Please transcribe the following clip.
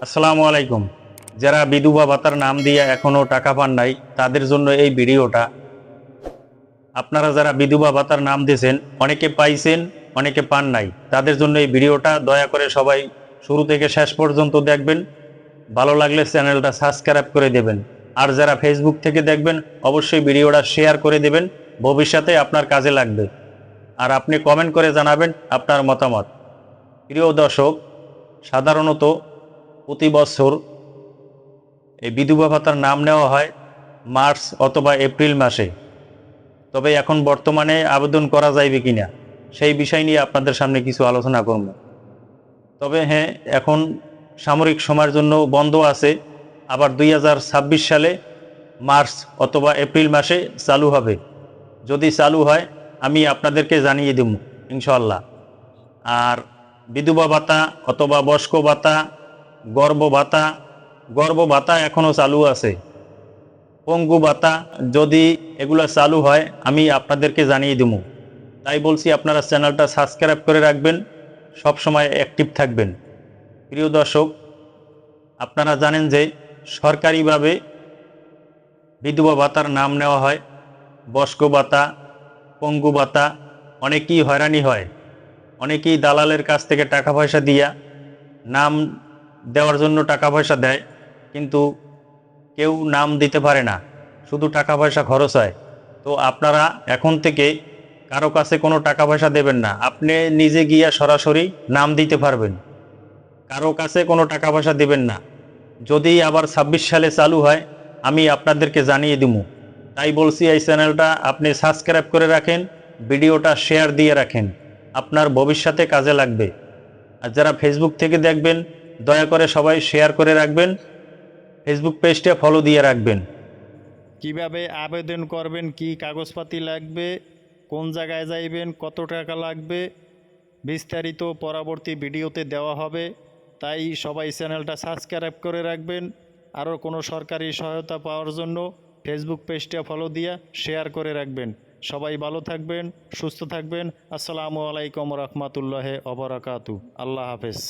আসসালামু আলাইকুম। যারা বিধবা ভাতার নাম দিয়ে এখনো টাকা পান নাই তাদের জন্য এই ভিডিওটা। আপনারা যারা বিধবা ভাতার নাম দিয়েছেন, অনেকে পাইছেন, অনেকে পান নাই, তাদের জন্য এই ভিডিওটা। দয়া করে সবাই শুরু থেকে শেষ পর্যন্ত দেখবেন। ভালো লাগলে চ্যানেলটা সাবস্ক্রাইব করে দেবেন। আর যারা ফেসবুক থেকে দেখবেন, অবশ্যই ভিডিওটা শেয়ার করে দেবেন, ভবিষ্যতে আপনার কাজে লাগবে। আর আপনি কমেন্ট করে জানাবেন আপনার মতামত। প্রিয় দর্শক, সাধারণত প্রতি বছর এই বিধবা ভাতার নাম নেওয়া হয় মার্চ অথবা এপ্রিল মাসে। তবে এখন বর্তমানে আবেদন করা যাইবে কিনা সেই বিষয় নিয়ে আপনাদের সামনে কিছু আলোচনা করব। তবে হ্যাঁ, এখন সামরিক সময়ের জন্য বন্ধ আছে। আবার 2026 সালে মার্চ অথবা এপ্রিল মাসে চালু হবে। যদি চালু হয় আমি আপনাদেরকে জানিয়ে দেব ইনশাআল্লাহ। আর বিধবা ভাতা অথবা বয়স্ক ভাতা, গর্ভ ভাতা, গর্ভ ভাতা এখনও চালু আছে। পঙ্গু ভাতা, যদি এগুলো চালু হয় আমি আপনাদেরকে জানিয়ে দেবো। তাই বলছি, আপনারা চ্যানেলটা সাবস্ক্রাইব করে রাখবেন, সব সময় অ্যাক্টিভ থাকবেন। প্রিয় দর্শক, আপনারা জানেন যে সরকারিভাবে বিধবা ভাতার নাম নেওয়া হয়, বয়স্ক ভাতা, পঙ্গু ভাতা। অনেকেই হয়রানি হয়, অনেকেই দালালের কাছ থেকে টাকা পয়সা দিয়া নাম দেওয়ার জন্য টাকা পয়সা দেয়, কিন্তু কেউ নাম দিতে পারে না, শুধু টাকা পয়সা খরচ হয়। তো আপনারা এখন থেকে কারো কাছে কোনো টাকা পয়সা দেবেন না, আপনি নিজে গিয়া সরাসরি নাম দিতে পারবেন। কারো কাছে কোনো টাকা পয়সা দেবেন না। যদি আবার 26 সালে চালু হয় আমি আপনাদেরকে জানিয়ে দিব। তাই বলছি, এই চ্যানেলটা আপনি সাবস্ক্রাইব করে রাখেন, ভিডিওটা শেয়ার দিয়ে রাখেন, আপনার ভবিষ্যতে কাজে লাগবে। আর যারা ফেসবুক থেকে দেখবেন, দয়া করে সবাই শেয়ার করে রাখবেন, ফেসবুক পেজটা ফলো দিয়ে রাখবেন। কিভাবে আবেদন করবেন, কি কাগজপাতি লাগবে, কোন জায়গায় যাইবেন, কত টাকা লাগবে, বিস্তারিত পরবর্তী ভিডিওতে দেওয়া হবে। তাই সবাই চ্যানেলটা সাবস্ক্রাইব করে রাখবেন। আরও কোনো সরকারি সহায়তা পাওয়ার জন্য ফেসবুক পেজটা ফলো দিয়া শেয়ার করে রাখবেন। সবাই ভালো থাকবেন, সুস্থ থাকবেন। আসসালামু আলাইকুম রহমতুল্লাহ অবরাকাতু। আল্লাহ হাফেজ।